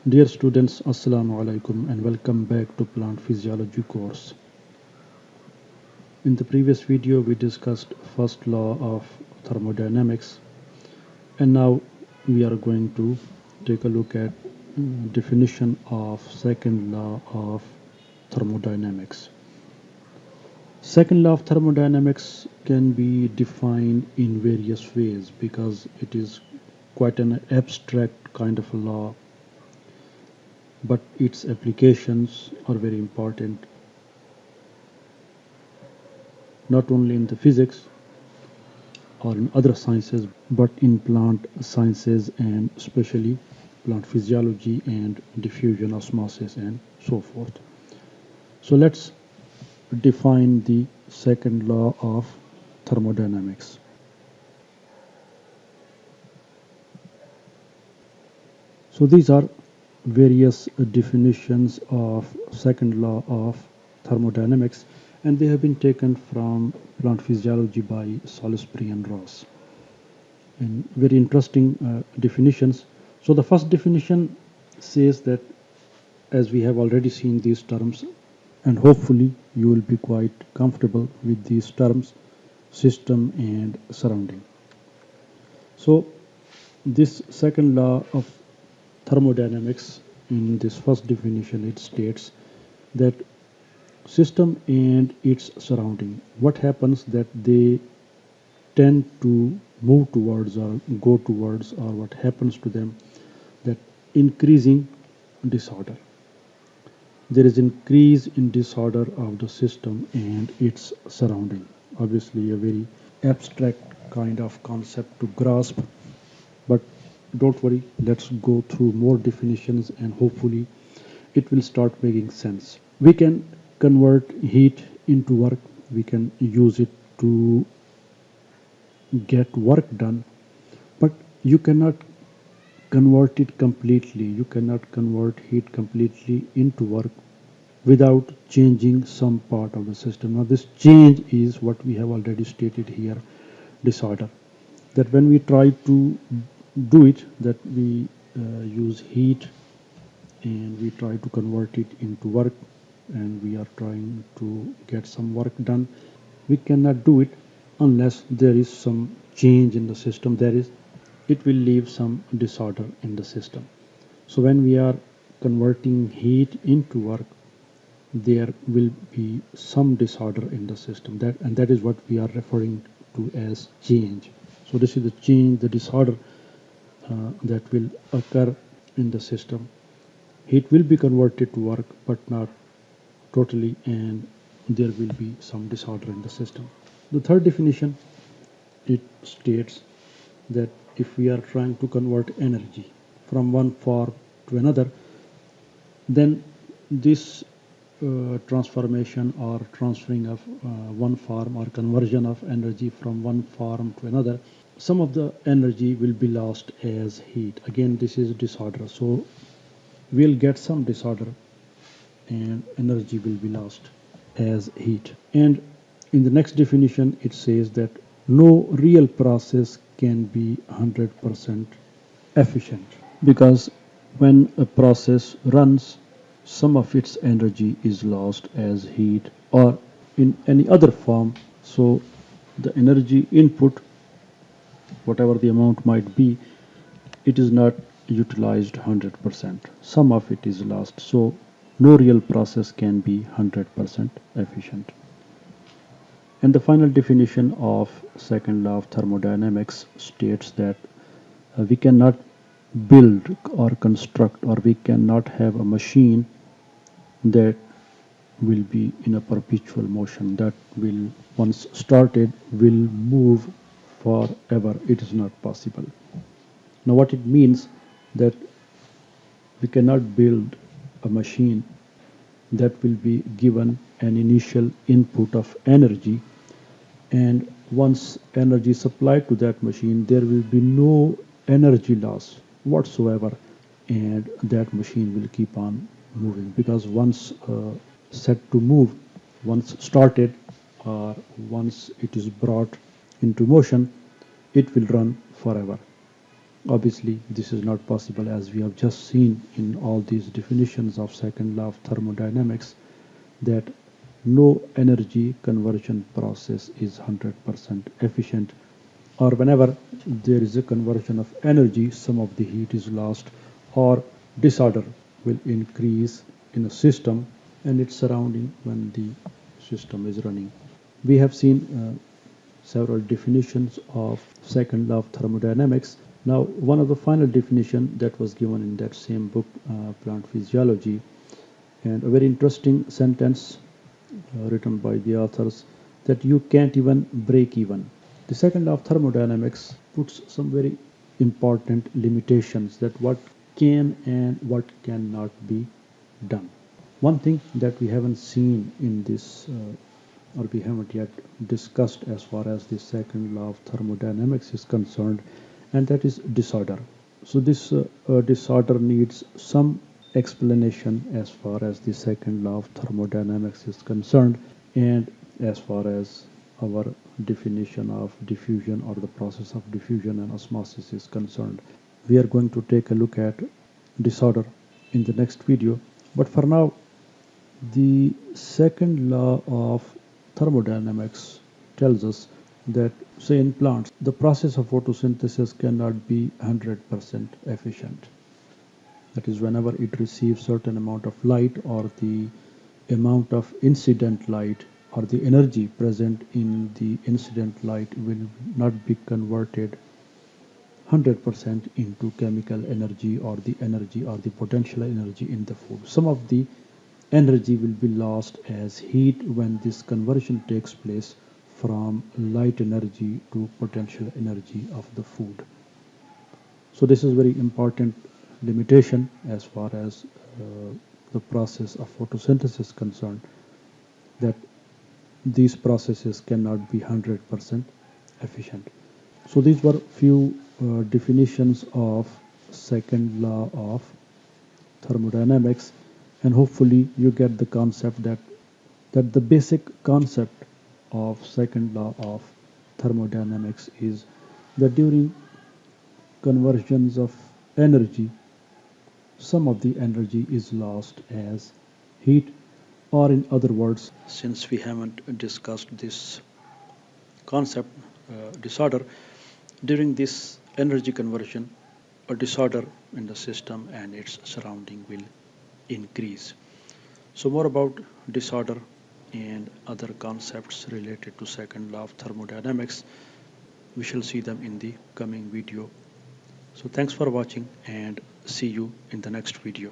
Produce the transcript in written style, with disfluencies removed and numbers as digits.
Dear students, Assalamu alaikum and welcome back to Plant Physiology course. In the previous video we discussed first law of thermodynamics, and now we are going to take a look at definition of second law of thermodynamics. Second law of thermodynamics can be defined in various ways because it is quite an abstract kind of a law, but its applications are very important not only in the physics or in other sciences but in plant sciences and especially plant physiology and diffusion osmosis and so forth. So let's define the second law of thermodynamics. So these are various definitions of second law of thermodynamics, and they have been taken from plant physiology by Salisbury and Ross. And very interesting definitions. So the first definition says that, as we have already seen these terms, and hopefully you will be quite comfortable with these terms, system and surrounding. So this second law of thermodynamics, in this first definition, it states that system and its surrounding, what happens that they tend to move towards or go towards, or what happens to them, that increasing disorder. There is increase in disorder of the system and its surrounding. Obviously a very abstract kind of concept to grasp, but don't worry, let's go through more definitions and hopefully it will start making sense. We can convert heat into work, we can use it to get work done, but you cannot convert it completely. You cannot convert heat completely into work without changing some part of the system. Now, this change is what we have already stated here, disorder. That when we try to do it, that we use heat and we try to convert it into work and we are trying to get some work done, we cannot do it unless there is some change in the system. There is, it will leave some disorder in the system. So when we are converting heat into work, there will be some disorder in the system, that is what we are referring to as change. So this is the change, the disorder that will occur in the system. Heat will be converted to work but not totally, and there will be some disorder in the system. The third definition, it states that if we are trying to convert energy from one form to another, then this transformation or transferring of one form or conversion of energy from one form to another, some of the energy will be lost as heat. Again, this is disorder. So we'll get some disorder and energy will be lost as heat. And in the next definition, it says that no real process can be 100% efficient, because when a process runs, some of its energy is lost as heat or in any other form. So the energy input, whatever the amount might be, it is not utilized 100%. Some of it is lost. So no real process can be 100% efficient. And the final definition of second law of thermodynamics states that we cannot build or construct, or we cannot have a machine that will be in a perpetual motion, that will, once started, will move forever. It is not possible. Now what it means, that we cannot build a machine that will be given an initial input of energy, and once energy supplied to that machine, there will be no energy loss whatsoever, and that machine will keep on moving, because once set to move, once started, or once it is brought into motion, it will run forever. Obviously, this is not possible, as we have just seen in all these definitions of second law of thermodynamics, that no energy conversion process is 100% efficient, or whenever there is a conversion of energy, some of the heat is lost, or disorder will increase in a system and its surrounding when the system is running. We have seen several definitions of second law of thermodynamics. Now, one of the final definition that was given in that same book, Plant Physiology, and a very interesting sentence written by the authors, that you can't even break even. The second law of thermodynamics puts some very important limitations, that what can and what cannot be done. One thing that we haven't seen in this, or we haven't yet discussed as far as the second law of thermodynamics is concerned, and that is disorder. So this disorder needs some explanation as far as the second law of thermodynamics is concerned, and as far as our definition of diffusion or the process of diffusion and osmosis is concerned. We are going to take a look at disorder in the next video, but for now, the second law of thermodynamics tells us that, say, in plants, the process of photosynthesis cannot be 100% efficient. That is, whenever it receives certain amount of light, or the amount of incident light, or the energy present in the incident light will not be converted 100% into chemical energy, or the energy or the potential energy in the food. Some of the energy will be lost as heat when this conversion takes place from light energy to potential energy of the food. So this is very important limitation as far as the process of photosynthesis is concerned, that these processes cannot be 100% efficient. So these were few definitions of second law of thermodynamics, and hopefully you get the concept that the basic concept of second law of thermodynamics is that during conversions of energy, some of the energy is lost as heat, or in other words, since we haven't discussed this concept, disorder, during this energy conversion, a disorder in the system and its surrounding will increase. So more about disorder and other concepts related to second law of thermodynamics, we shall see them in the coming video. So thanks for watching, and see you in the next video.